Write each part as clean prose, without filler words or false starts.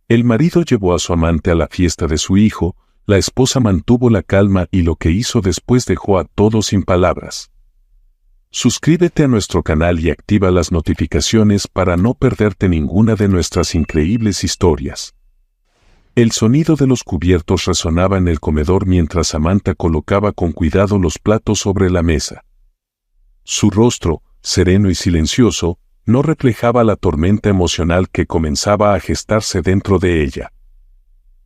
El marido llevó a su amante a la fiesta de su hijo, la esposa mantuvo la calma y lo que hizo después dejó a todos sin palabras. Suscríbete a nuestro canal y activa las notificaciones para no perderte ninguna de nuestras increíbles historias. El sonido de los cubiertos resonaba en el comedor mientras Samantha colocaba con cuidado los platos sobre la mesa. Su rostro, sereno y silencioso, no reflejaba la tormenta emocional que comenzaba a gestarse dentro de ella.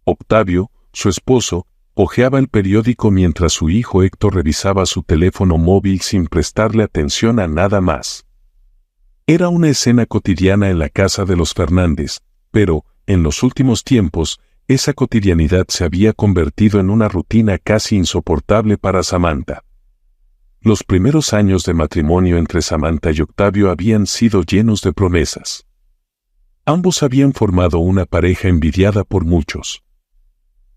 Octavio, su esposo, hojeaba el periódico mientras su hijo Héctor revisaba su teléfono móvil sin prestarle atención a nada más. Era una escena cotidiana en la casa de los Fernández, pero, en los últimos tiempos, esa cotidianidad se había convertido en una rutina casi insoportable para Samantha. Los primeros años de matrimonio entre Samantha y Octavio habían sido llenos de promesas. Ambos habían formado una pareja envidiada por muchos.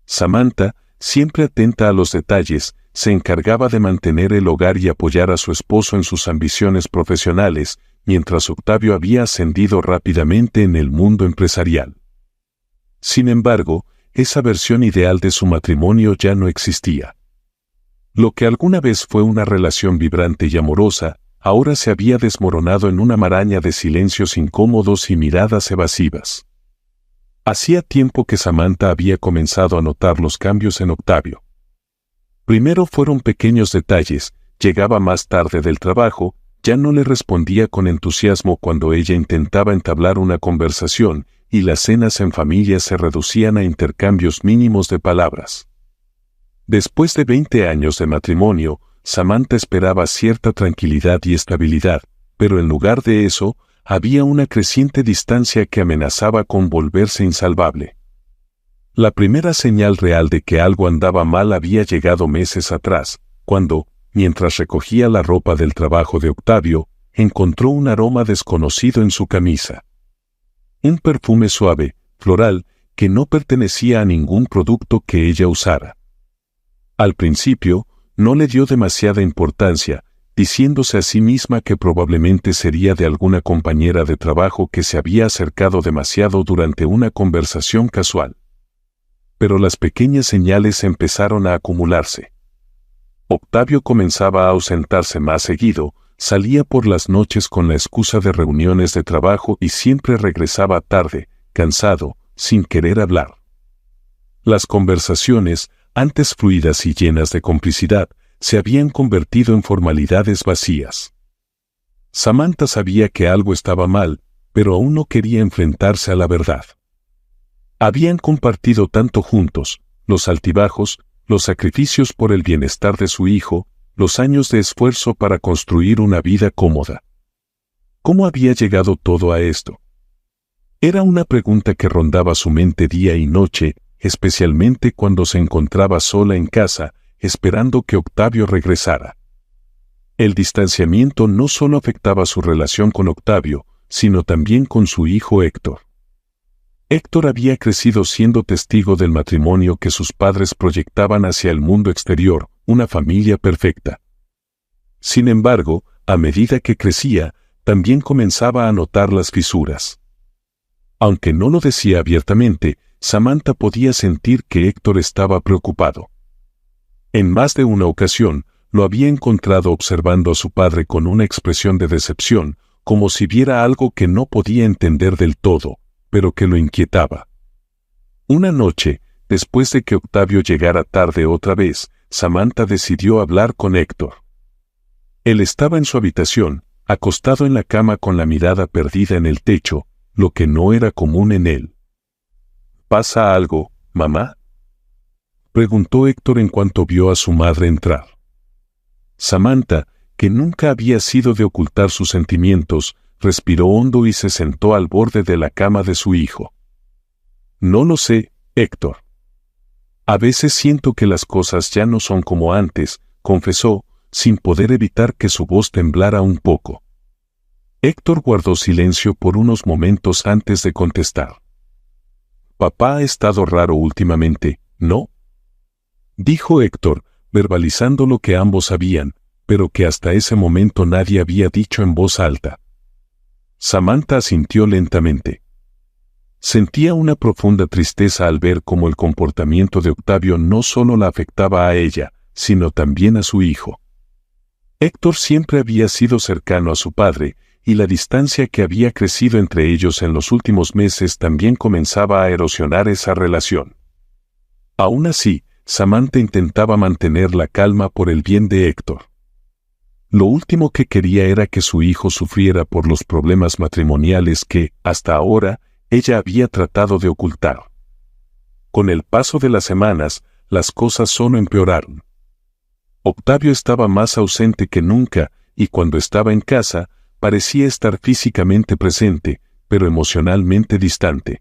Samantha, siempre atenta a los detalles, se encargaba de mantener el hogar y apoyar a su esposo en sus ambiciones profesionales, mientras Octavio había ascendido rápidamente en el mundo empresarial. Sin embargo, esa versión ideal de su matrimonio ya no existía. Lo que alguna vez fue una relación vibrante y amorosa, ahora se había desmoronado en una maraña de silencios incómodos y miradas evasivas. Hacía tiempo que Samantha había comenzado a notar los cambios en Octavio. Primero fueron pequeños detalles, llegaba más tarde del trabajo, ya no le respondía con entusiasmo cuando ella intentaba entablar una conversación, y las cenas en familia se reducían a intercambios mínimos de palabras. Después de 20 años de matrimonio, Samantha esperaba cierta tranquilidad y estabilidad, pero en lugar de eso, había una creciente distancia que amenazaba con volverse insalvable. La primera señal real de que algo andaba mal había llegado meses atrás, cuando, mientras recogía la ropa del trabajo de Octavio, encontró un aroma desconocido en su camisa. Un perfume suave, floral, que no pertenecía a ningún producto que ella usara. Al principio, no le dio demasiada importancia, diciéndose a sí misma que probablemente sería de alguna compañera de trabajo que se había acercado demasiado durante una conversación casual. Pero las pequeñas señales empezaron a acumularse. Octavio comenzaba a ausentarse más seguido, salía por las noches con la excusa de reuniones de trabajo y siempre regresaba tarde, cansado, sin querer hablar. Las conversaciones, antes fluidas y llenas de complicidad, se habían convertido en formalidades vacías. Samantha sabía que algo estaba mal, pero aún no quería enfrentarse a la verdad. Habían compartido tanto juntos, los altibajos, los sacrificios por el bienestar de su hijo, los años de esfuerzo para construir una vida cómoda. ¿Cómo había llegado todo a esto? Era una pregunta que rondaba su mente día y noche, especialmente cuando se encontraba sola en casa, esperando que Octavio regresara. El distanciamiento no solo afectaba su relación con Octavio, sino también con su hijo Héctor. Héctor había crecido siendo testigo del matrimonio que sus padres proyectaban hacia el mundo exterior, una familia perfecta. Sin embargo, a medida que crecía, también comenzaba a notar las fisuras. Aunque no lo decía abiertamente, Samantha podía sentir que Héctor estaba preocupado. En más de una ocasión, lo había encontrado observando a su padre con una expresión de decepción, como si viera algo que no podía entender del todo, pero que lo inquietaba. Una noche, después de que Octavio llegara tarde otra vez, Samantha decidió hablar con Héctor. Él estaba en su habitación, acostado en la cama con la mirada perdida en el techo, lo que no era común en él. ¿Pasa algo, mamá?, preguntó Héctor en cuanto vio a su madre entrar. Samantha, que nunca había sido de ocultar sus sentimientos, respiró hondo y se sentó al borde de la cama de su hijo. No lo sé, Héctor. A veces siento que las cosas ya no son como antes, confesó, sin poder evitar que su voz temblara un poco. Héctor guardó silencio por unos momentos antes de contestar. Papá ha estado raro últimamente, ¿no?, dijo Héctor, verbalizando lo que ambos sabían, pero que hasta ese momento nadie había dicho en voz alta. Samantha asintió lentamente. Sentía una profunda tristeza al ver cómo el comportamiento de Octavio no solo la afectaba a ella, sino también a su hijo. Héctor siempre había sido cercano a su padre, y la distancia que había crecido entre ellos en los últimos meses también comenzaba a erosionar esa relación. Aún así, Samantha intentaba mantener la calma por el bien de Héctor. Lo último que quería era que su hijo sufriera por los problemas matrimoniales que, hasta ahora, ella había tratado de ocultar. Con el paso de las semanas, las cosas solo empeoraron. Octavio estaba más ausente que nunca, y cuando estaba en casa, parecía estar físicamente presente, pero emocionalmente distante.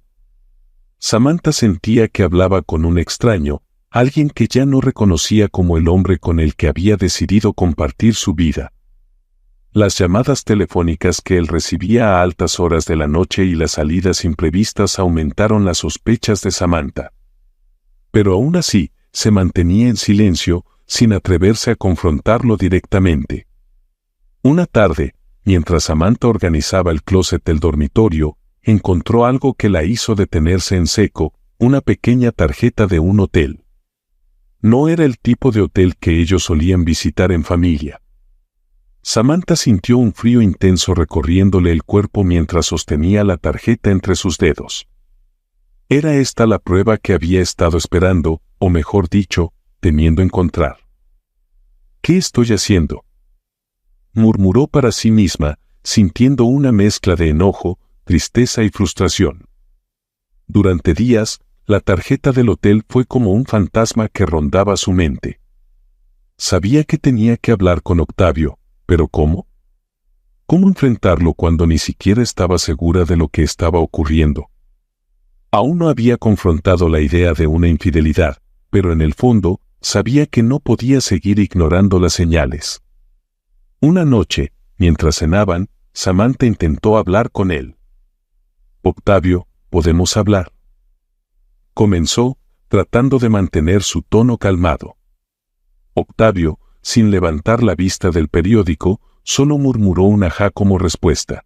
Samantha sentía que hablaba con un extraño, alguien que ya no reconocía como el hombre con el que había decidido compartir su vida. Las llamadas telefónicas que él recibía a altas horas de la noche y las salidas imprevistas aumentaron las sospechas de Samantha. Pero aún así, se mantenía en silencio, sin atreverse a confrontarlo directamente. Una tarde, mientras Samantha organizaba el closet del dormitorio, encontró algo que la hizo detenerse en seco, una pequeña tarjeta de un hotel. No era el tipo de hotel que ellos solían visitar en familia. Samantha sintió un frío intenso recorriéndole el cuerpo mientras sostenía la tarjeta entre sus dedos. Era esta la prueba que había estado esperando, o mejor dicho, temiendo encontrar. ¿Qué estoy haciendo?, murmuró para sí misma, sintiendo una mezcla de enojo, tristeza y frustración. Durante días, la tarjeta del hotel fue como un fantasma que rondaba su mente. Sabía que tenía que hablar con Octavio, pero ¿cómo? ¿Cómo enfrentarlo cuando ni siquiera estaba segura de lo que estaba ocurriendo? Aún no había confrontado la idea de una infidelidad, pero en el fondo, sabía que no podía seguir ignorando las señales. Una noche, mientras cenaban, Samantha intentó hablar con él. «Octavio, ¿podemos hablar?», comenzó, tratando de mantener su tono calmado. Octavio, sin levantar la vista del periódico, solo murmuró un ajá como respuesta.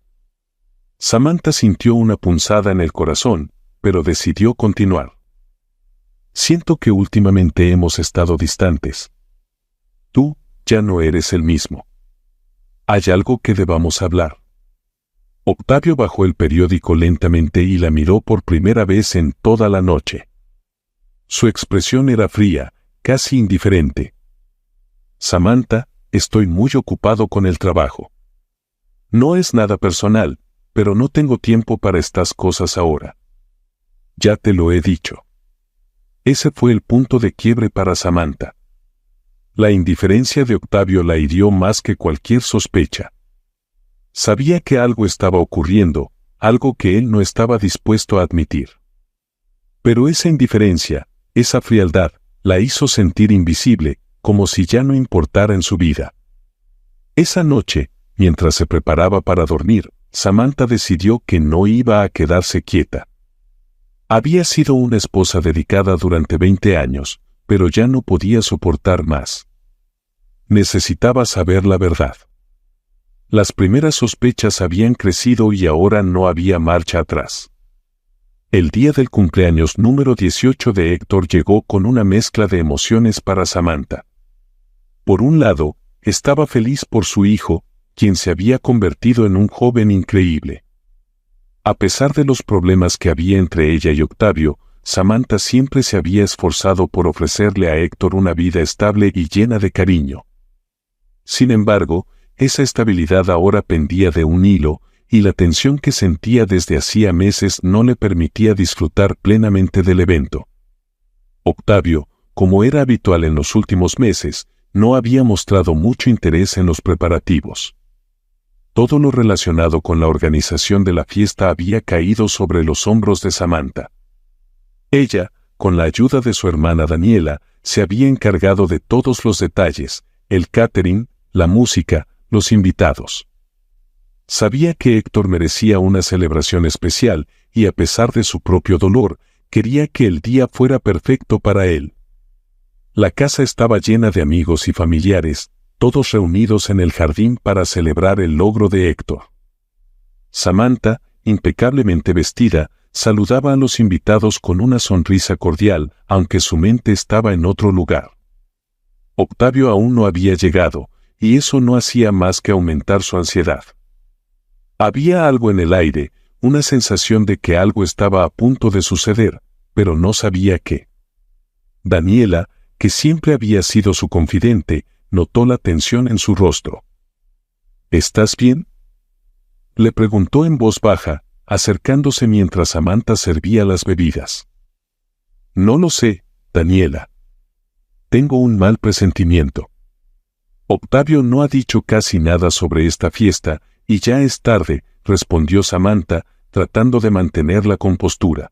Samantha sintió una punzada en el corazón, pero decidió continuar. «Siento que últimamente hemos estado distantes. Tú ya no eres el mismo. ¿Hay algo que debamos hablar?». Octavio bajó el periódico lentamente y la miró por primera vez en toda la noche. Su expresión era fría, casi indiferente. «Samantha, estoy muy ocupado con el trabajo. No es nada personal, pero no tengo tiempo para estas cosas ahora. Ya te lo he dicho». Ese fue el punto de quiebre para Samantha. La indiferencia de Octavio la hirió más que cualquier sospecha. Sabía que algo estaba ocurriendo, algo que él no estaba dispuesto a admitir. Pero esa indiferencia, esa frialdad, la hizo sentir invisible, como si ya no importara en su vida. Esa noche, mientras se preparaba para dormir, Samantha decidió que no iba a quedarse quieta. Había sido una esposa dedicada durante 20 años, pero ya no podía soportar más. Necesitaba saber la verdad. Las primeras sospechas habían crecido y ahora no había marcha atrás. El día del cumpleaños número 18 de Héctor llegó con una mezcla de emociones para Samantha. Por un lado, estaba feliz por su hijo, quien se había convertido en un joven increíble. A pesar de los problemas que había entre ella y Octavio, Samantha siempre se había esforzado por ofrecerle a Héctor una vida estable y llena de cariño. Sin embargo, esa estabilidad ahora pendía de un hilo, y la tensión que sentía desde hacía meses no le permitía disfrutar plenamente del evento. Octavio, como era habitual en los últimos meses, no había mostrado mucho interés en los preparativos. Todo lo relacionado con la organización de la fiesta había caído sobre los hombros de Samantha. Ella, con la ayuda de su hermana Daniela, se había encargado de todos los detalles, el catering, la música, los invitados. Sabía que Héctor merecía una celebración especial y a pesar de su propio dolor, quería que el día fuera perfecto para él. La casa estaba llena de amigos y familiares, todos reunidos en el jardín para celebrar el logro de Héctor. Samantha, impecablemente vestida, saludaba a los invitados con una sonrisa cordial, aunque su mente estaba en otro lugar. Octavio aún no había llegado, y eso no hacía más que aumentar su ansiedad. Había algo en el aire, una sensación de que algo estaba a punto de suceder, pero no sabía qué. Daniela, que siempre había sido su confidente, notó la tensión en su rostro. ¿Estás bien?, le preguntó en voz baja, acercándose mientras Samantha servía las bebidas. No lo sé, Daniela. Tengo un mal presentimiento. Octavio no ha dicho casi nada sobre esta fiesta, y ya es tarde, respondió Samantha, tratando de mantener la compostura.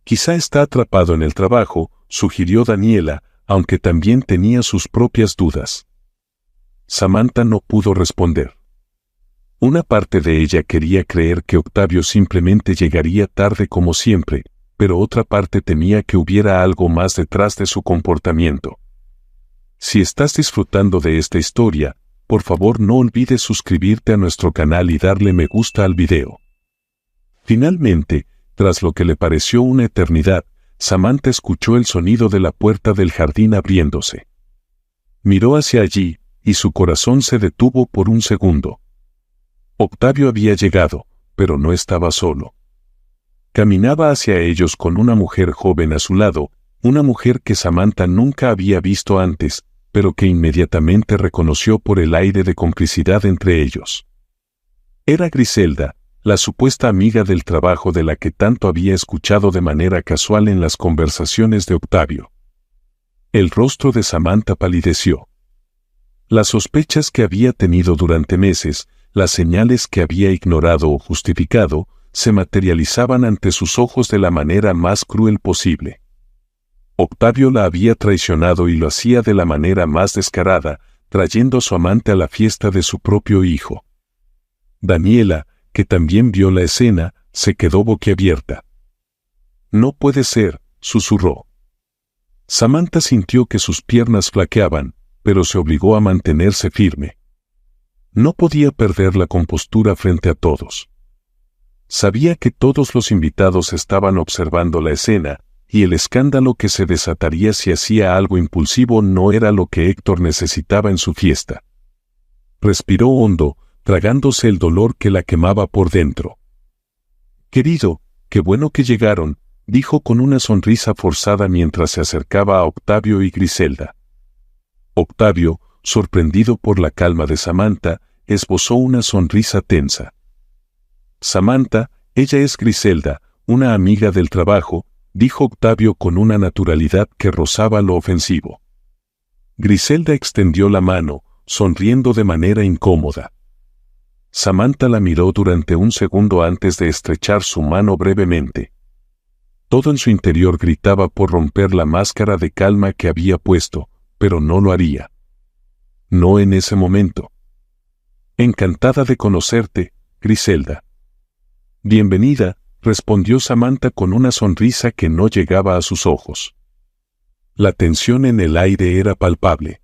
Quizá está atrapado en el trabajo, sugirió Daniela, aunque también tenía sus propias dudas. Samantha no pudo responder. Una parte de ella quería creer que Octavio simplemente llegaría tarde como siempre, pero otra parte temía que hubiera algo más detrás de su comportamiento. Si estás disfrutando de esta historia, por favor no olvides suscribirte a nuestro canal y darle me gusta al video. Finalmente, tras lo que le pareció una eternidad, Samantha escuchó el sonido de la puerta del jardín abriéndose. Miró hacia allí, y su corazón se detuvo por un segundo. Octavio había llegado, pero no estaba solo. Caminaba hacia ellos con una mujer joven a su lado, una mujer que Samantha nunca había visto antes, pero que inmediatamente reconoció por el aire de complicidad entre ellos. Era Griselda, la supuesta amiga del trabajo de la que tanto había escuchado de manera casual en las conversaciones de Octavio. El rostro de Samantha palideció. Las sospechas que había tenido durante meses, las señales que había ignorado o justificado, se materializaban ante sus ojos de la manera más cruel posible. Octavio la había traicionado y lo hacía de la manera más descarada, trayendo a su amante a la fiesta de su propio hijo. Daniela, que también vio la escena, se quedó boquiabierta. No puede ser, susurró. Samantha sintió que sus piernas flaqueaban, pero se obligó a mantenerse firme. No podía perder la compostura frente a todos. Sabía que todos los invitados estaban observando la escena, y el escándalo que se desataría si hacía algo impulsivo no era lo que Héctor necesitaba en su fiesta. Respiró hondo, tragándose el dolor que la quemaba por dentro. Querido, qué bueno que llegaron, dijo con una sonrisa forzada mientras se acercaba a Octavio y Griselda. Octavio, sorprendido por la calma de Samantha, esbozó una sonrisa tensa. Samantha, ella es Griselda, una amiga del trabajo, dijo Octavio con una naturalidad que rozaba lo ofensivo. Griselda extendió la mano, sonriendo de manera incómoda. Samantha la miró durante un segundo antes de estrechar su mano brevemente. Todo en su interior gritaba por romper la máscara de calma que había puesto, pero no lo haría. No en ese momento. Encantada de conocerte, Griselda. Bienvenida, respondió Samantha con una sonrisa que no llegaba a sus ojos. La tensión en el aire era palpable.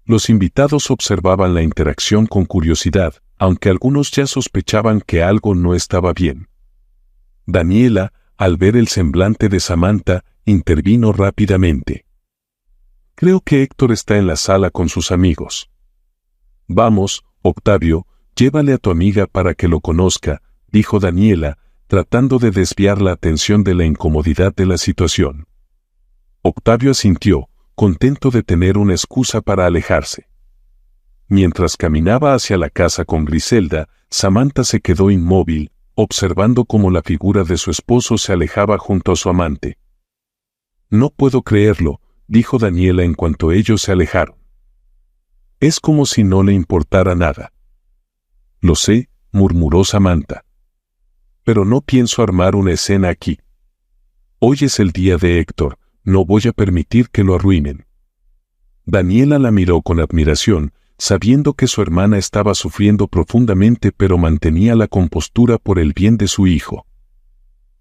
Los invitados observaban la interacción con curiosidad, aunque algunos ya sospechaban que algo no estaba bien. Daniela, al ver el semblante de Samantha, intervino rápidamente. Creo que Héctor está en la sala con sus amigos. Vamos, Octavio, llévale a tu amiga para que lo conozca, dijo Daniela, tratando de desviar la atención de la incomodidad de la situación. Octavio asintió, contento de tener una excusa para alejarse. Mientras caminaba hacia la casa con Griselda, Samantha se quedó inmóvil, observando cómo la figura de su esposo se alejaba junto a su amante. No puedo creerlo, dijo Daniela en cuanto ellos se alejaron. Es como si no le importara nada. Lo sé, murmuró Samantha. Pero no pienso armar una escena aquí. Hoy es el día de Héctor, no voy a permitir que lo arruinen. Daniela la miró con admiración, sabiendo que su hermana estaba sufriendo profundamente pero mantenía la compostura por el bien de su hijo.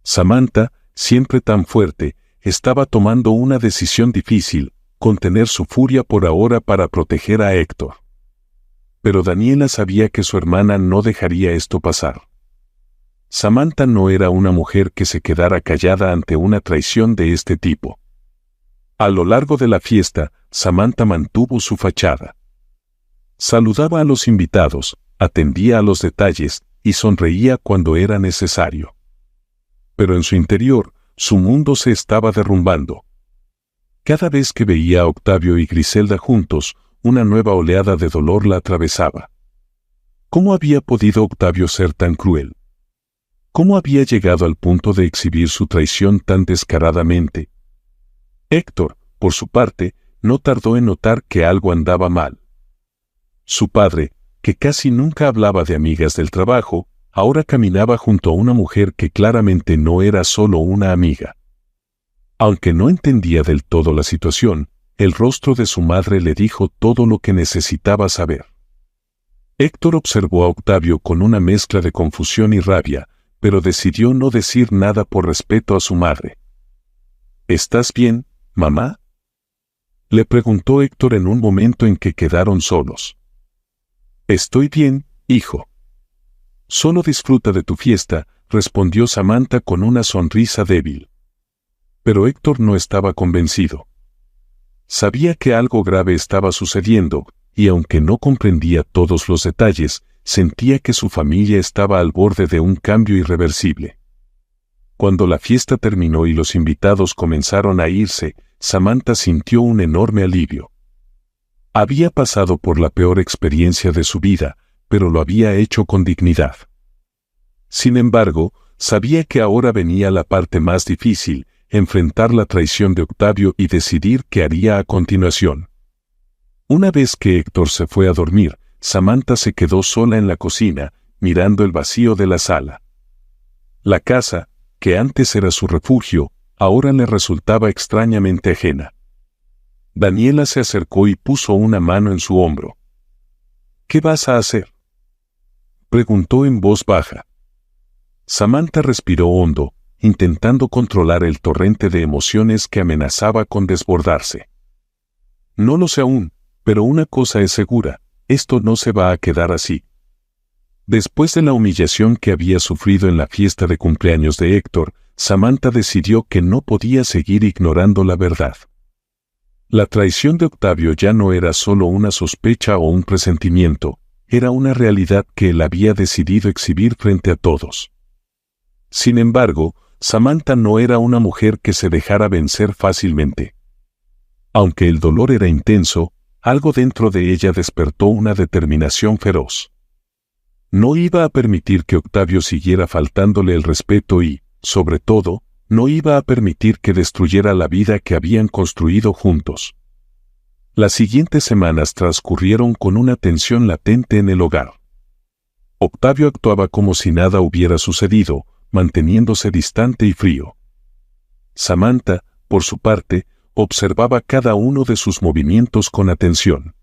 Samantha, siempre tan fuerte, estaba tomando una decisión difícil, contener su furia por ahora para proteger a Héctor. Pero Daniela sabía que su hermana no dejaría esto pasar. Samantha no era una mujer que se quedara callada ante una traición de este tipo. A lo largo de la fiesta, Samantha mantuvo su fachada. Saludaba a los invitados, atendía a los detalles y sonreía cuando era necesario. Pero en su interior, su mundo se estaba derrumbando. Cada vez que veía a Octavio y Griselda juntos, una nueva oleada de dolor la atravesaba. ¿Cómo había podido Octavio ser tan cruel? ¿Cómo había llegado al punto de exhibir su traición tan descaradamente? Héctor, por su parte, no tardó en notar que algo andaba mal. Su padre, que casi nunca hablaba de amigas del trabajo, ahora caminaba junto a una mujer que claramente no era solo una amiga. Aunque no entendía del todo la situación, el rostro de su madre le dijo todo lo que necesitaba saber. Héctor observó a Octavio con una mezcla de confusión y rabia, pero decidió no decir nada por respeto a su madre. ¿Estás bien, mamá?, le preguntó Héctor en un momento en que quedaron solos. Estoy bien, hijo. Solo disfruta de tu fiesta, respondió Samantha con una sonrisa débil. Pero Héctor no estaba convencido. Sabía que algo grave estaba sucediendo, y aunque no comprendía todos los detalles, sentía que su familia estaba al borde de un cambio irreversible. Cuando la fiesta terminó y los invitados comenzaron a irse, Samantha sintió un enorme alivio. Había pasado por la peor experiencia de su vida, pero lo había hecho con dignidad. Sin embargo, sabía que ahora venía la parte más difícil, enfrentar la traición de Octavio y decidir qué haría a continuación. Una vez que Héctor se fue a dormir, Samantha se quedó sola en la cocina, mirando el vacío de la sala. La casa, que antes era su refugio, ahora le resultaba extrañamente ajena. Daniela se acercó y puso una mano en su hombro. ¿Qué vas a hacer?, preguntó en voz baja. Samantha respiró hondo, intentando controlar el torrente de emociones que amenazaba con desbordarse. No lo sé aún, pero una cosa es segura, esto no se va a quedar así. Después de la humillación que había sufrido en la fiesta de cumpleaños de Héctor, Samantha decidió que no podía seguir ignorando la verdad. La traición de Octavio ya no era solo una sospecha o un presentimiento, era una realidad que él había decidido exhibir frente a todos. Sin embargo, Samantha no era una mujer que se dejara vencer fácilmente. Aunque el dolor era intenso, algo dentro de ella despertó una determinación feroz. No iba a permitir que Octavio siguiera faltándole el respeto y, sobre todo, no iba a permitir que destruyera la vida que habían construido juntos. Las siguientes semanas transcurrieron con una tensión latente en el hogar. Octavio actuaba como si nada hubiera sucedido, manteniéndose distante y frío. Samantha, por su parte, observaba cada uno de sus movimientos con atención.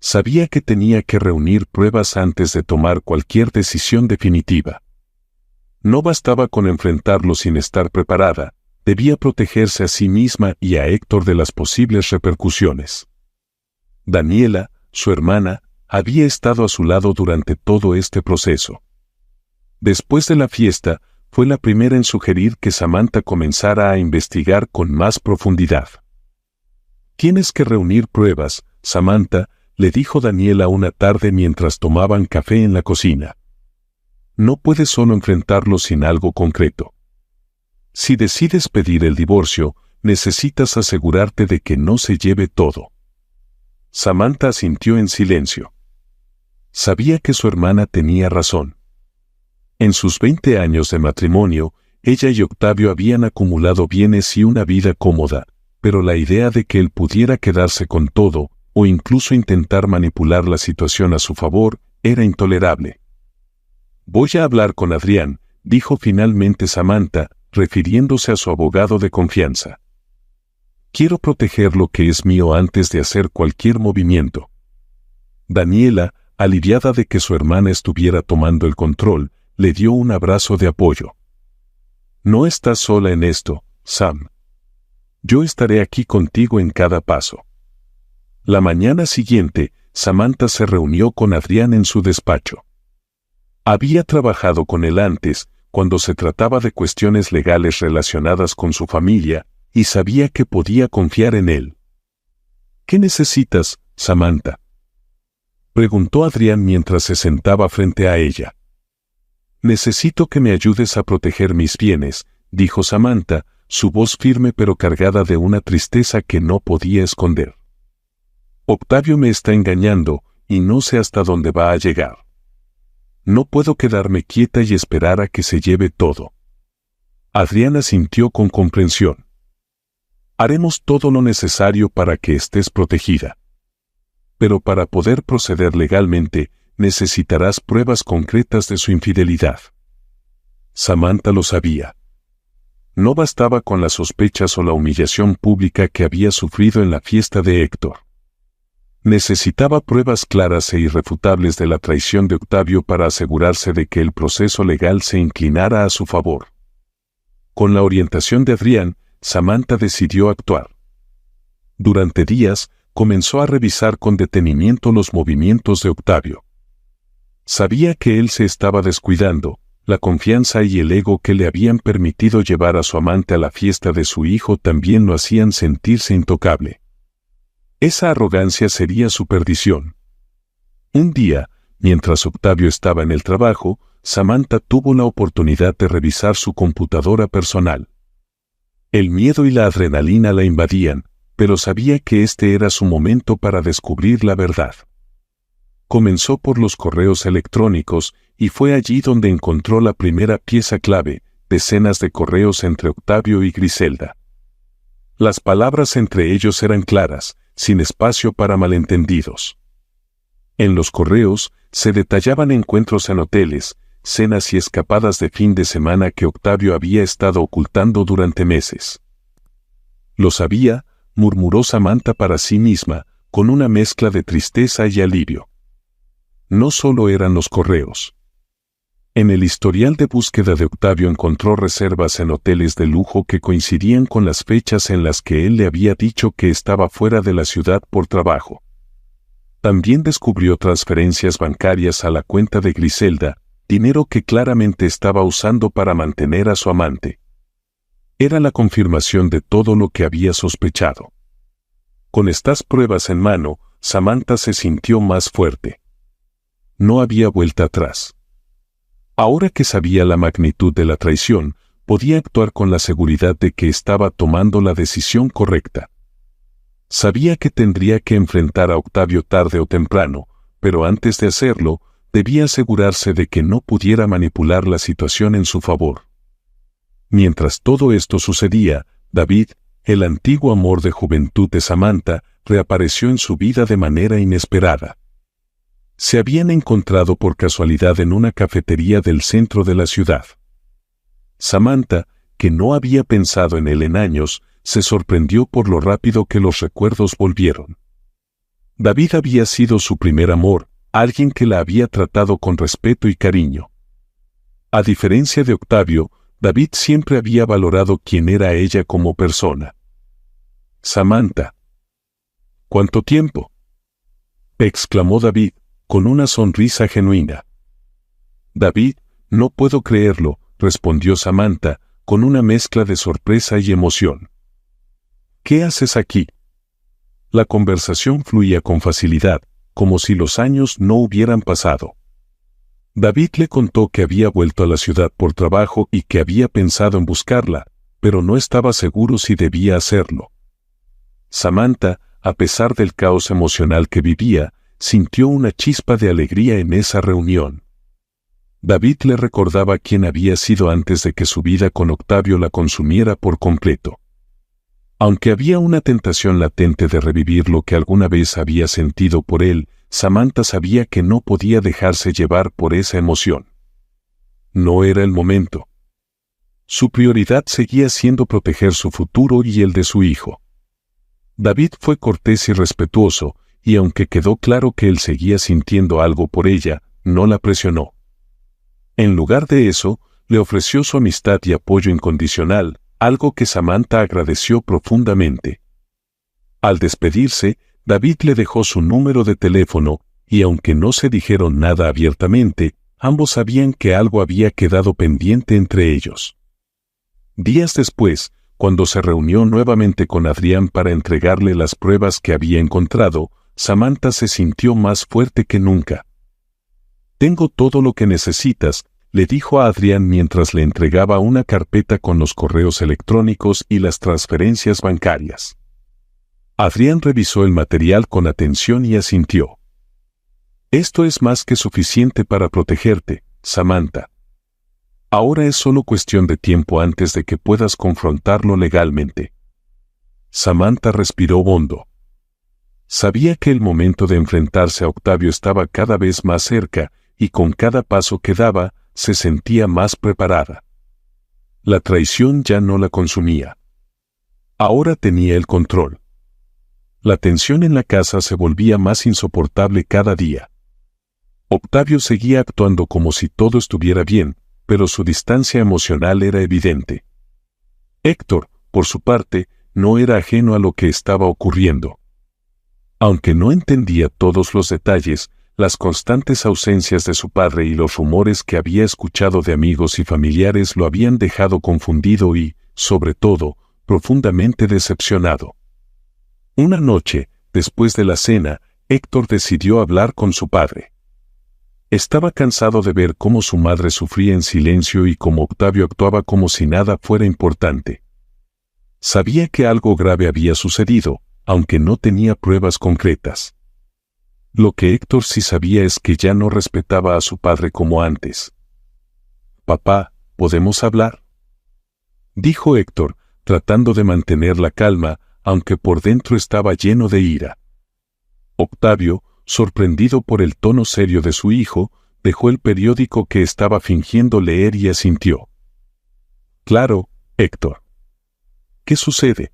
Sabía que tenía que reunir pruebas antes de tomar cualquier decisión definitiva. No bastaba con enfrentarlo sin estar preparada, debía protegerse a sí misma y a Héctor de las posibles repercusiones. Daniela, su hermana, había estado a su lado durante todo este proceso. Después de la fiesta, fue la primera en sugerir que Samantha comenzara a investigar con más profundidad. «Tienes que reunir pruebas, Samantha», le dijo Daniela una tarde mientras tomaban café en la cocina. «No puedes solo enfrentarlo sin algo concreto. Si decides pedir el divorcio, necesitas asegurarte de que no se lleve todo». Samantha asintió en silencio. Sabía que su hermana tenía razón. En sus 20 años de matrimonio, ella y Octavio habían acumulado bienes y una vida cómoda, pero la idea de que él pudiera quedarse con todo, o incluso intentar manipular la situación a su favor, era intolerable. «Voy a hablar con Adrián», dijo finalmente Samantha, refiriéndose a su abogado de confianza. «Quiero proteger lo que es mío antes de hacer cualquier movimiento». Daniela, aliviada de que su hermana estuviera tomando el control, le dio un abrazo de apoyo. «No estás sola en esto, Sam. Yo estaré aquí contigo en cada paso». La mañana siguiente, Samantha se reunió con Adrián en su despacho. Había trabajado con él antes, cuando se trataba de cuestiones legales relacionadas con su familia, y sabía que podía confiar en él. ¿Qué necesitas, Samantha?, preguntó Adrián mientras se sentaba frente a ella. Necesito que me ayudes a proteger mis bienes, dijo Samantha, su voz firme pero cargada de una tristeza que no podía esconder. Octavio me está engañando, y no sé hasta dónde va a llegar. No puedo quedarme quieta y esperar a que se lleve todo. Adriana sintió con comprensión. Haremos todo lo necesario para que estés protegida. Pero para poder proceder legalmente, necesitarás pruebas concretas de su infidelidad. Samantha lo sabía. No bastaba con las sospechas o la humillación pública que había sufrido en la fiesta de Héctor. Necesitaba pruebas claras e irrefutables de la traición de Octavio para asegurarse de que el proceso legal se inclinara a su favor. Con la orientación de Adrián, Samantha decidió actuar. Durante días, comenzó a revisar con detenimiento los movimientos de Octavio. Sabía que él se estaba descuidando. La confianza y el ego que le habían permitido llevar a su amante a la fiesta de su hijo también lo hacían sentirse intocable. Esa arrogancia sería su perdición. Un día, mientras Octavio estaba en el trabajo, Samantha tuvo la oportunidad de revisar su computadora personal. El miedo y la adrenalina la invadían, pero sabía que este era su momento para descubrir la verdad. Comenzó por los correos electrónicos y fue allí donde encontró la primera pieza clave, decenas de correos entre Octavio y Griselda. Las palabras entre ellos eran claras, sin espacio para malentendidos. En los correos se detallaban encuentros en hoteles, cenas y escapadas de fin de semana que Octavio había estado ocultando durante meses. Lo sabía, murmuró Samantha para sí misma, con una mezcla de tristeza y alivio. No solo eran los correos. En el historial de búsqueda de Octavio encontró reservas en hoteles de lujo que coincidían con las fechas en las que él le había dicho que estaba fuera de la ciudad por trabajo. También descubrió transferencias bancarias a la cuenta de Griselda, dinero que claramente estaba usando para mantener a su amante. Era la confirmación de todo lo que había sospechado. Con estas pruebas en mano, Samantha se sintió más fuerte. No había vuelta atrás. Ahora que sabía la magnitud de la traición, podía actuar con la seguridad de que estaba tomando la decisión correcta. Sabía que tendría que enfrentar a Octavio tarde o temprano, pero antes de hacerlo, debía asegurarse de que no pudiera manipular la situación en su favor. Mientras todo esto sucedía, David, el antiguo amor de juventud de Samantha, reapareció en su vida de manera inesperada. Se habían encontrado por casualidad en una cafetería del centro de la ciudad. Samantha, que no había pensado en él en años, se sorprendió por lo rápido que los recuerdos volvieron. David había sido su primer amor, alguien que la había tratado con respeto y cariño. A diferencia de Octavio, David siempre había valorado quién era ella como persona. Samantha. ¿Cuánto tiempo?, exclamó David, con una sonrisa genuina. David, no puedo creerlo, respondió Samantha, con una mezcla de sorpresa y emoción. ¿Qué haces aquí? La conversación fluía con facilidad, como si los años no hubieran pasado. David le contó que había vuelto a la ciudad por trabajo y que había pensado en buscarla, pero no estaba seguro si debía hacerlo. Samantha, a pesar del caos emocional que vivía, sintió una chispa de alegría en esa reunión. David le recordaba quién había sido antes de que su vida con Octavio la consumiera por completo. Aunque había una tentación latente de revivir lo que alguna vez había sentido por él, Samantha sabía que no podía dejarse llevar por esa emoción. No era el momento. Su prioridad seguía siendo proteger su futuro y el de su hijo. David fue cortés y respetuoso, y aunque quedó claro que él seguía sintiendo algo por ella, no la presionó. En lugar de eso, le ofreció su amistad y apoyo incondicional, algo que Samantha agradeció profundamente. Al despedirse, David le dejó su número de teléfono, y aunque no se dijeron nada abiertamente, ambos sabían que algo había quedado pendiente entre ellos. Días después, cuando se reunió nuevamente con Adrián para entregarle las pruebas que había encontrado, Samantha se sintió más fuerte que nunca. «Tengo todo lo que necesitas», le dijo a Adrián mientras le entregaba una carpeta con los correos electrónicos y las transferencias bancarias. Adrián revisó el material con atención y asintió. «Esto es más que suficiente para protegerte, Samantha. Ahora es solo cuestión de tiempo antes de que puedas confrontarlo legalmente». Samantha respiró hondo. Sabía que el momento de enfrentarse a Octavio estaba cada vez más cerca, y con cada paso que daba, se sentía más preparada. La traición ya no la consumía. Ahora tenía el control. La tensión en la casa se volvía más insoportable cada día. Octavio seguía actuando como si todo estuviera bien, pero su distancia emocional era evidente. Héctor, por su parte, no era ajeno a lo que estaba ocurriendo. Aunque no entendía todos los detalles, las constantes ausencias de su padre y los rumores que había escuchado de amigos y familiares lo habían dejado confundido y, sobre todo, profundamente decepcionado. Una noche, después de la cena, Héctor decidió hablar con su padre. Estaba cansado de ver cómo su madre sufría en silencio y cómo Octavio actuaba como si nada fuera importante. Sabía que algo grave había sucedido, aunque no tenía pruebas concretas. Lo que Héctor sí sabía es que ya no respetaba a su padre como antes. «Papá, ¿podemos hablar?», dijo Héctor, tratando de mantener la calma, aunque por dentro estaba lleno de ira. Octavio, sorprendido por el tono serio de su hijo, dejó el periódico que estaba fingiendo leer y asintió. «Claro, Héctor. ¿Qué sucede?».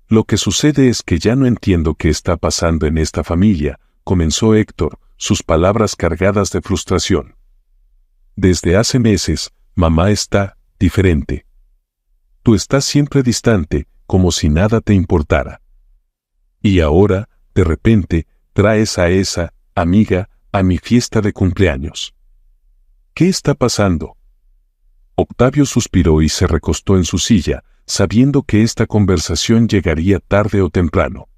«Lo que sucede es que ya no entiendo qué está pasando en esta familia», comenzó Héctor, sus palabras cargadas de frustración. «Desde hace meses, mamá está diferente. Tú estás siempre distante, como si nada te importara. Y ahora, de repente, traes a esa amiga a mi fiesta de cumpleaños. ¿Qué está pasando?». Octavio suspiró y se recostó en su silla, sabiendo que esta conversación llegaría tarde o temprano.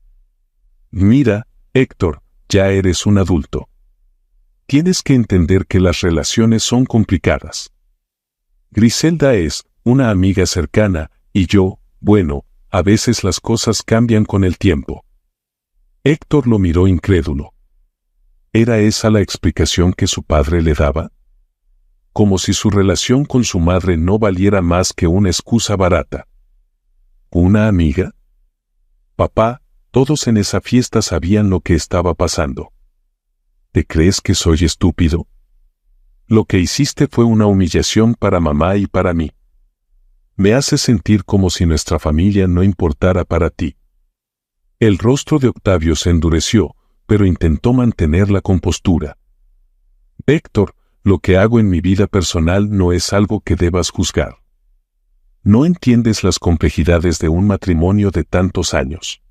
«Mira, Héctor, ya eres un adulto. Tienes que entender que las relaciones son complicadas. Griselda es una amiga cercana, y yo, bueno, a veces las cosas cambian con el tiempo». Héctor lo miró incrédulo. ¿Era esa la explicación que su padre le daba? Como si su relación con su madre no valiera más que una excusa barata. ¿Una amiga? «Papá, todos en esa fiesta sabían lo que estaba pasando. ¿Te crees que soy estúpido? Lo que hiciste fue una humillación para mamá y para mí. Me hace sentir como si nuestra familia no importara para ti». El rostro de Octavio se endureció, pero intentó mantener la compostura. «Héctor, lo que hago en mi vida personal no es algo que debas juzgar. No entiendes las complejidades de un matrimonio de tantos años.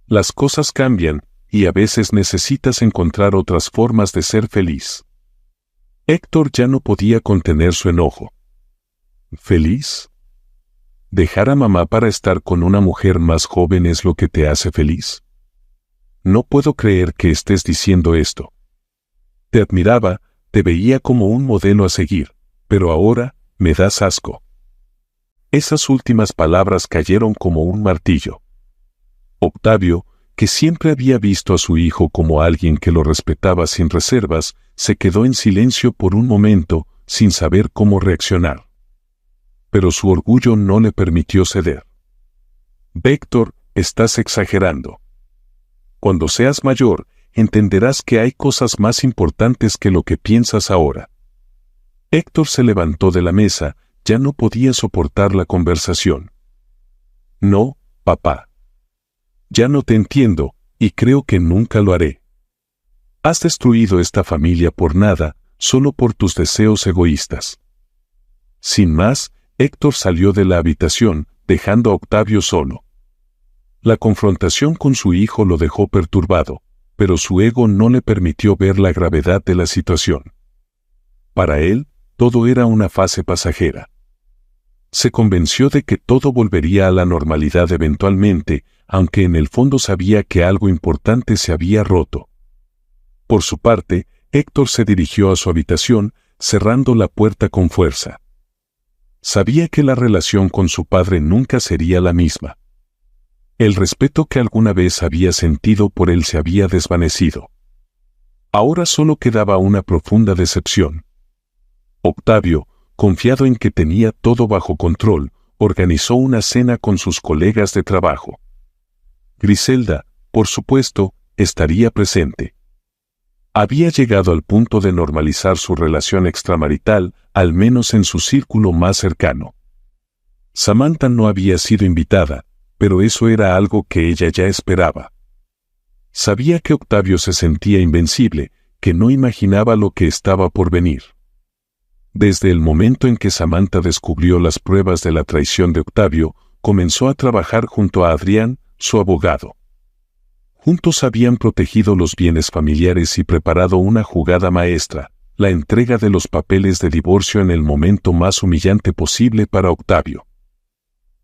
Las cosas cambian, y a veces necesitas encontrar otras formas de ser feliz». Héctor ya no podía contener su enojo. ¿Feliz? ¿Dejar a mamá para estar con una mujer más joven es lo que te hace feliz? No puedo creer que estés diciendo esto. Te admiraba, te veía como un modelo a seguir, pero ahora me das asco. Esas últimas palabras cayeron como un martillo. Octavio, que siempre había visto a su hijo como alguien que lo respetaba sin reservas, se quedó en silencio por un momento, sin saber cómo reaccionar. Pero su orgullo no le permitió ceder. «Héctor, estás exagerando. Cuando seas mayor, entenderás que hay cosas más importantes que lo que piensas ahora». Héctor se levantó de la mesa, ya no podía soportar la conversación. «No, papá. Ya no te entiendo, y creo que nunca lo haré. Has destruido esta familia por nada, solo por tus deseos egoístas». Sin más, Héctor salió de la habitación, dejando a Octavio solo. La confrontación con su hijo lo dejó perturbado, pero su ego no le permitió ver la gravedad de la situación. Para él, todo era una fase pasajera. Se convenció de que todo volvería a la normalidad eventualmente, aunque en el fondo sabía que algo importante se había roto. Por su parte, Héctor se dirigió a su habitación, cerrando la puerta con fuerza. Sabía que la relación con su padre nunca sería la misma. El respeto que alguna vez había sentido por él se había desvanecido. Ahora solo quedaba una profunda decepción. Octavio, confiado en que tenía todo bajo control, organizó una cena con sus colegas de trabajo. Griselda, por supuesto, estaría presente. Había llegado al punto de normalizar su relación extramarital, al menos en su círculo más cercano. Samantha no había sido invitada, pero eso era algo que ella ya esperaba. Sabía que Octavio se sentía invencible, que no imaginaba lo que estaba por venir. Desde el momento en que Samantha descubrió las pruebas de la traición de Octavio, comenzó a trabajar junto a Adrián, su abogado. Juntos habían protegido los bienes familiares y preparado una jugada maestra, la entrega de los papeles de divorcio en el momento más humillante posible para Octavio.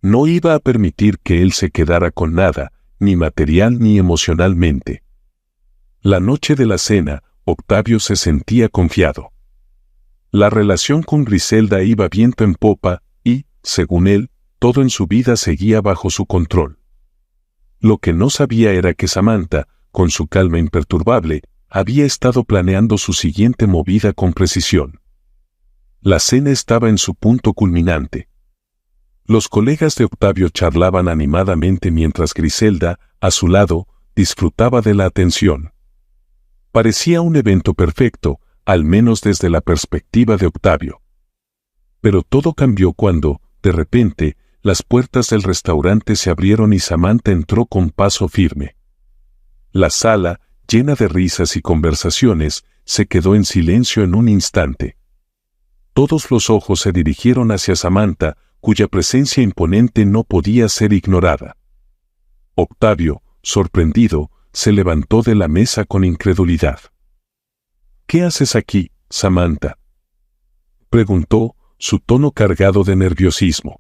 No iba a permitir que él se quedara con nada, ni material ni emocionalmente. La noche de la cena, Octavio se sentía confiado. La relación con Griselda iba viento en popa y, según él, todo en su vida seguía bajo su control. Lo que no sabía era que Samantha, con su calma imperturbable, había estado planeando su siguiente movida con precisión. La cena estaba en su punto culminante. Los colegas de Octavio charlaban animadamente mientras Griselda, a su lado, disfrutaba de la atención. Parecía un evento perfecto, al menos desde la perspectiva de Octavio. Pero todo cambió cuando, de repente, las puertas del restaurante se abrieron y Samantha entró con paso firme. La sala, llena de risas y conversaciones, se quedó en silencio en un instante. Todos los ojos se dirigieron hacia Samantha, cuya presencia imponente no podía ser ignorada. Octavio, sorprendido, se levantó de la mesa con incredulidad. «¿Qué haces aquí, Samantha?», preguntó, su tono cargado de nerviosismo.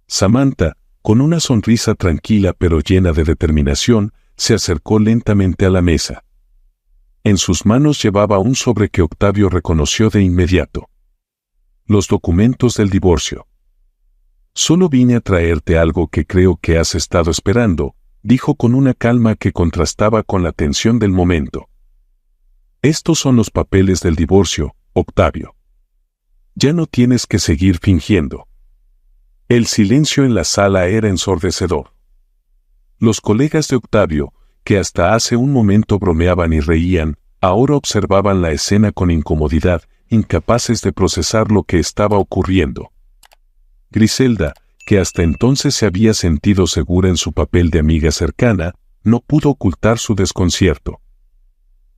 Samantha, con una sonrisa tranquila pero llena de determinación, se acercó lentamente a la mesa. En sus manos llevaba un sobre que Octavio reconoció de inmediato. Los documentos del divorcio. «Solo vine a traerte algo que creo que has estado esperando», dijo con una calma que contrastaba con la tensión del momento. «Estos son los papeles del divorcio, Octavio. Ya no tienes que seguir fingiendo». El silencio en la sala era ensordecedor. Los colegas de Octavio, que hasta hace un momento bromeaban y reían, ahora observaban la escena con incomodidad, incapaces de procesar lo que estaba ocurriendo. Griselda, que hasta entonces se había sentido segura en su papel de amiga cercana, no pudo ocultar su desconcierto.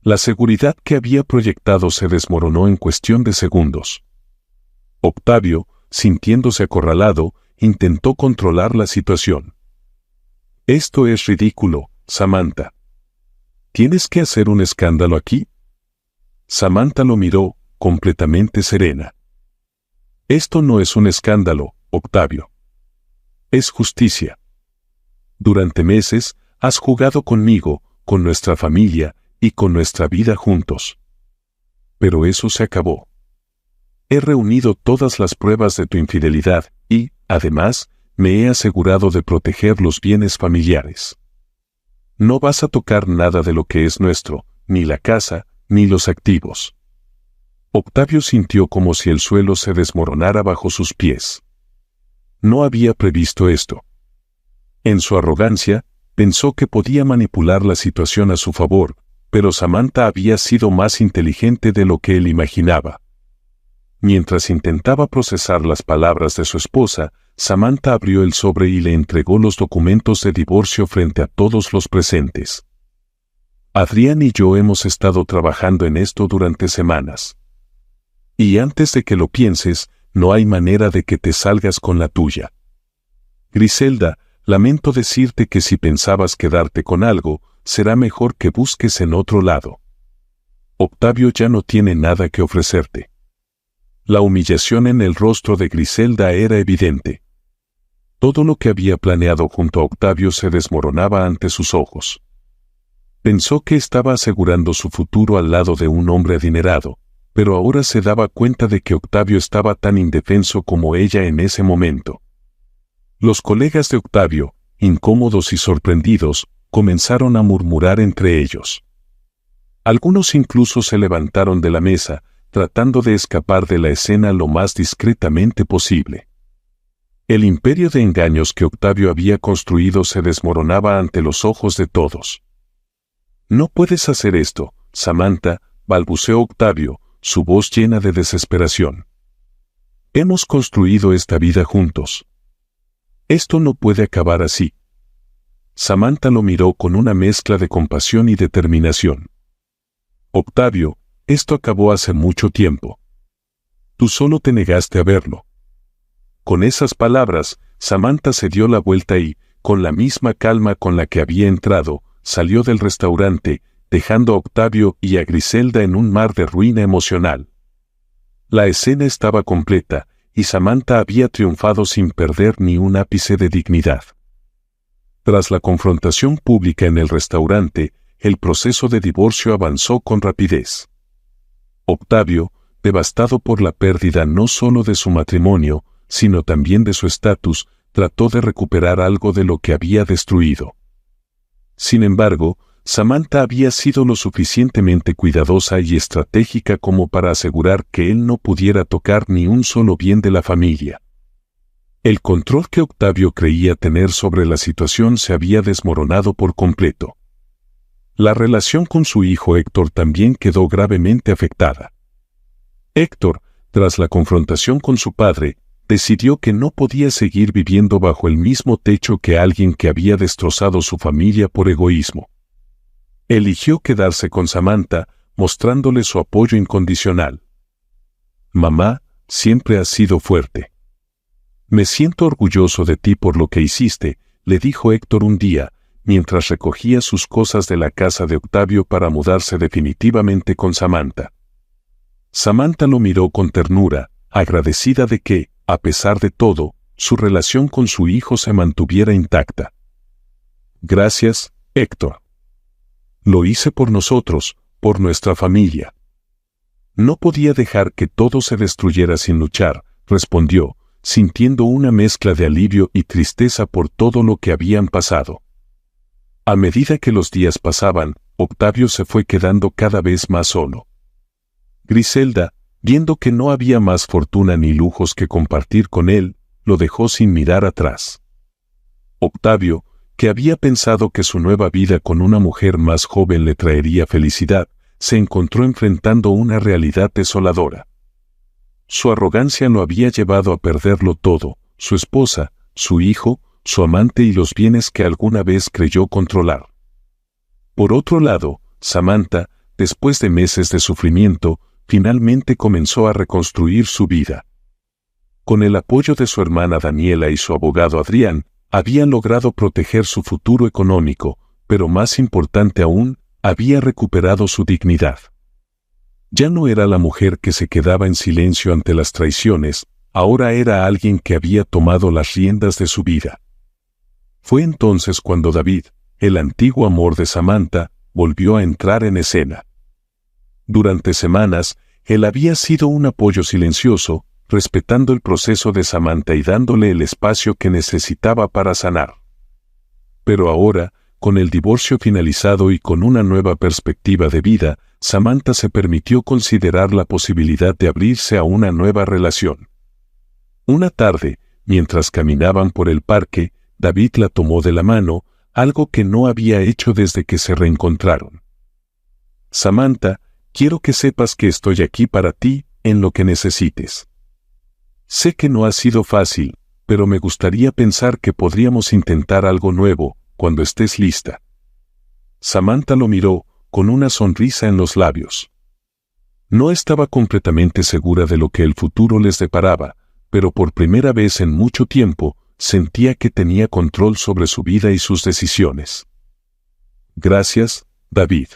La seguridad que había proyectado se desmoronó en cuestión de segundos. Octavio, sintiéndose acorralado, intentó controlar la situación. «Esto es ridículo, Samantha. ¿Tienes que hacer un escándalo aquí?». Samantha lo miró, completamente serena. «Esto no es un escándalo, Octavio. Es justicia. Durante meses, has jugado conmigo, con nuestra familia y con nuestra vida juntos. Pero eso se acabó. He reunido todas las pruebas de tu infidelidad y, además, me he asegurado de proteger los bienes familiares. No vas a tocar nada de lo que es nuestro, ni la casa, ni los activos». Octavio sintió como si el suelo se desmoronara bajo sus pies. No había previsto esto. En su arrogancia, pensó que podía manipular la situación a su favor, pero Samantha había sido más inteligente de lo que él imaginaba. Mientras intentaba procesar las palabras de su esposa, Samantha abrió el sobre y le entregó los documentos de divorcio frente a todos los presentes. «Adrián y yo hemos estado trabajando en esto durante semanas. Y antes de que lo pienses, no hay manera de que te salgas con la tuya. Griselda, lamento decirte que si pensabas quedarte con algo, será mejor que busques en otro lado. Octavio ya no tiene nada que ofrecerte». La humillación en el rostro de Griselda era evidente. Todo lo que había planeado junto a Octavio se desmoronaba ante sus ojos. Pensó que estaba asegurando su futuro al lado de un hombre adinerado, pero ahora se daba cuenta de que Octavio estaba tan indefenso como ella en ese momento. Los colegas de Octavio, incómodos y sorprendidos, comenzaron a murmurar entre ellos. Algunos incluso se levantaron de la mesa, tratando de escapar de la escena lo más discretamente posible. El imperio de engaños que Octavio había construido se desmoronaba ante los ojos de todos. «No puedes hacer esto, Samantha», balbuceó Octavio, su voz llena de desesperación. «Hemos construido esta vida juntos. Esto no puede acabar así». Samantha lo miró con una mezcla de compasión y determinación. «Octavio, esto acabó hace mucho tiempo. Tú solo te negaste a verlo». Con esas palabras, Samantha se dio la vuelta y, con la misma calma con la que había entrado, salió del restaurante, dejando a Octavio y a Griselda en un mar de ruina emocional. La escena estaba completa, y Samantha había triunfado sin perder ni un ápice de dignidad. Tras la confrontación pública en el restaurante, el proceso de divorcio avanzó con rapidez. Octavio, devastado por la pérdida no solo de su matrimonio, sino también de su estatus, trató de recuperar algo de lo que había destruido. Sin embargo, Samantha había sido lo suficientemente cuidadosa y estratégica como para asegurar que él no pudiera tocar ni un solo bien de la familia. El control que Octavio creía tener sobre la situación se había desmoronado por completo. La relación con su hijo Héctor también quedó gravemente afectada. Héctor, tras la confrontación con su padre, decidió que no podía seguir viviendo bajo el mismo techo que alguien que había destrozado su familia por egoísmo. Eligió quedarse con Samantha, mostrándole su apoyo incondicional. «Mamá, siempre has sido fuerte. Me siento orgulloso de ti por lo que hiciste», le dijo Héctor un día, mientras recogía sus cosas de la casa de Octavio para mudarse definitivamente con Samantha. Samantha lo miró con ternura, agradecida de que, a pesar de todo, su relación con su hijo se mantuviera intacta. «Gracias, Héctor. Lo hice por nosotros, por nuestra familia». «No podía dejar que todo se destruyera sin luchar», respondió, sintiendo una mezcla de alivio y tristeza por todo lo que habían pasado. A medida que los días pasaban, Octavio se fue quedando cada vez más solo. Griselda, viendo que no había más fortuna ni lujos que compartir con él, lo dejó sin mirar atrás. Octavio, que había pensado que su nueva vida con una mujer más joven le traería felicidad, se encontró enfrentando una realidad desoladora. Su arrogancia lo había llevado a perderlo todo: su esposa, su hijo, su amante y los bienes que alguna vez creyó controlar. Por otro lado, Samantha, después de meses de sufrimiento, finalmente comenzó a reconstruir su vida. Con el apoyo de su hermana Daniela y su abogado Adrián, habían logrado proteger su futuro económico, pero más importante aún, había recuperado su dignidad. Ya no era la mujer que se quedaba en silencio ante las traiciones, ahora era alguien que había tomado las riendas de su vida. Fue entonces cuando David, el antiguo amor de Samantha, volvió a entrar en escena. Durante semanas, él había sido un apoyo silencioso, respetando el proceso de Samantha y dándole el espacio que necesitaba para sanar. Pero ahora, con el divorcio finalizado y con una nueva perspectiva de vida, Samantha se permitió considerar la posibilidad de abrirse a una nueva relación. Una tarde, mientras caminaban por el parque, David la tomó de la mano, algo que no había hecho desde que se reencontraron. «Samantha, quiero que sepas que estoy aquí para ti, en lo que necesites. Sé que no ha sido fácil, pero me gustaría pensar que podríamos intentar algo nuevo, cuando estés lista». Samantha lo miró, con una sonrisa en los labios. No estaba completamente segura de lo que el futuro les deparaba, pero por primera vez en mucho tiempo, sentía que tenía control sobre su vida y sus decisiones. «Gracias, David.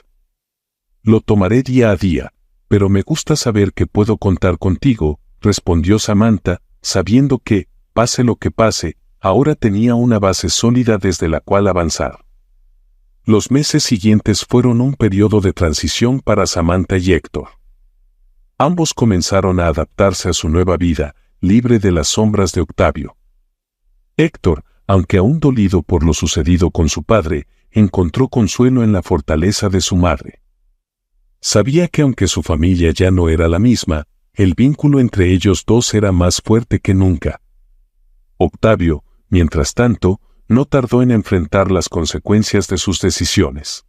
Lo tomaré día a día, pero me gusta saber que puedo contar contigo», respondió Samantha, sabiendo que, pase lo que pase, ahora tenía una base sólida desde la cual avanzar. Los meses siguientes fueron un periodo de transición para Samantha y Héctor. Ambos comenzaron a adaptarse a su nueva vida, libre de las sombras de Octavio. Héctor, aunque aún dolido por lo sucedido con su padre, encontró consuelo en la fortaleza de su madre. Sabía que aunque su familia ya no era la misma, el vínculo entre ellos dos era más fuerte que nunca. Octavio, mientras tanto, no tardó en enfrentar las consecuencias de sus decisiones.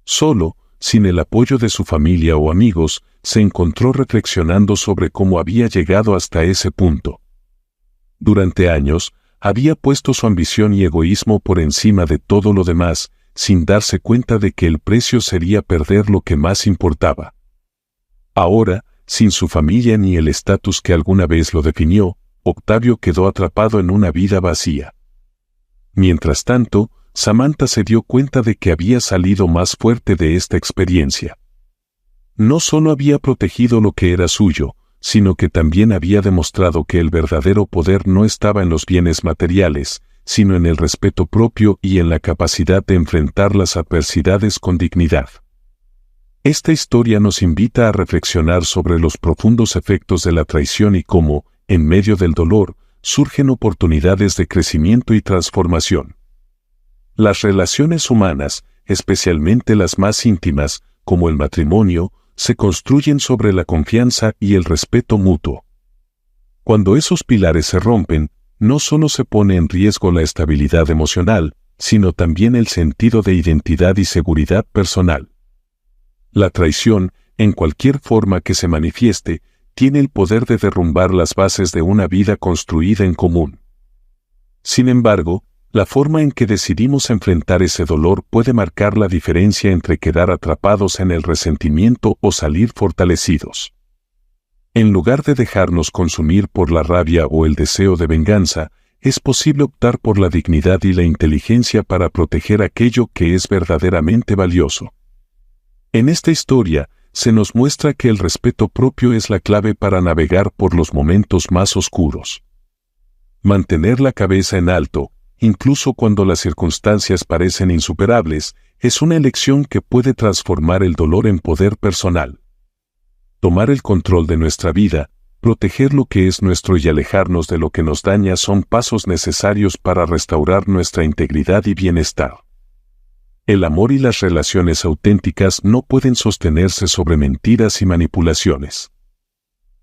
Solo, sin el apoyo de su familia o amigos, se encontró reflexionando sobre cómo había llegado hasta ese punto. Durante años, había puesto su ambición y egoísmo por encima de todo lo demás, sin darse cuenta de que el precio sería perder lo que más importaba. Ahora, sin su familia ni el estatus que alguna vez lo definió, Octavio quedó atrapado en una vida vacía. Mientras tanto, Samantha se dio cuenta de que había salido más fuerte de esta experiencia. No solo había protegido lo que era suyo, sino que también había demostrado que el verdadero poder no estaba en los bienes materiales, sino en el respeto propio y en la capacidad de enfrentar las adversidades con dignidad. Esta historia nos invita a reflexionar sobre los profundos efectos de la traición y cómo, en medio del dolor, surgen oportunidades de crecimiento y transformación. Las relaciones humanas, especialmente las más íntimas, como el matrimonio, se construyen sobre la confianza y el respeto mutuo. Cuando esos pilares se rompen, no solo se pone en riesgo la estabilidad emocional, sino también el sentido de identidad y seguridad personal. La traición, en cualquier forma que se manifieste, tiene el poder de derrumbar las bases de una vida construida en común. Sin embargo, la forma en que decidimos enfrentar ese dolor puede marcar la diferencia entre quedar atrapados en el resentimiento o salir fortalecidos. En lugar de dejarnos consumir por la rabia o el deseo de venganza, es posible optar por la dignidad y la inteligencia para proteger aquello que es verdaderamente valioso. En esta historia, se nos muestra que el respeto propio es la clave para navegar por los momentos más oscuros. Mantener la cabeza en alto, incluso cuando las circunstancias parecen insuperables, es una elección que puede transformar el dolor en poder personal. Tomar el control de nuestra vida, proteger lo que es nuestro y alejarnos de lo que nos daña son pasos necesarios para restaurar nuestra integridad y bienestar. El amor y las relaciones auténticas no pueden sostenerse sobre mentiras y manipulaciones.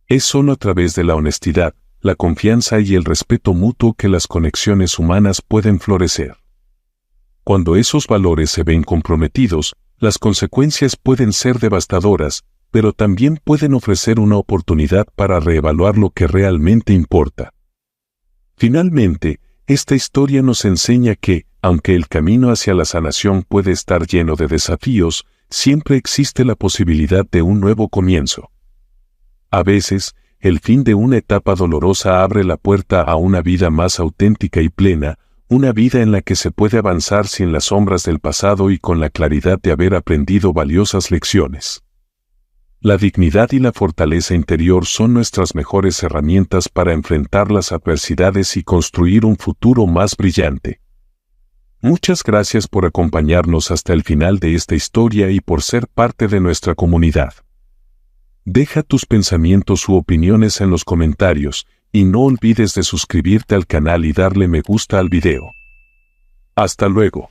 Es solo a través de la honestidad, la confianza y el respeto mutuo que las conexiones humanas pueden florecer. Cuando esos valores se ven comprometidos, las consecuencias pueden ser devastadoras, pero también pueden ofrecer una oportunidad para reevaluar lo que realmente importa. Finalmente, esta historia nos enseña que, aunque el camino hacia la sanación puede estar lleno de desafíos, siempre existe la posibilidad de un nuevo comienzo. A veces, el fin de una etapa dolorosa abre la puerta a una vida más auténtica y plena, una vida en la que se puede avanzar sin las sombras del pasado y con la claridad de haber aprendido valiosas lecciones. La dignidad y la fortaleza interior son nuestras mejores herramientas para enfrentar las adversidades y construir un futuro más brillante. Muchas gracias por acompañarnos hasta el final de esta historia y por ser parte de nuestra comunidad. Deja tus pensamientos u opiniones en los comentarios, y no olvides de suscribirte al canal y darle me gusta al video. Hasta luego.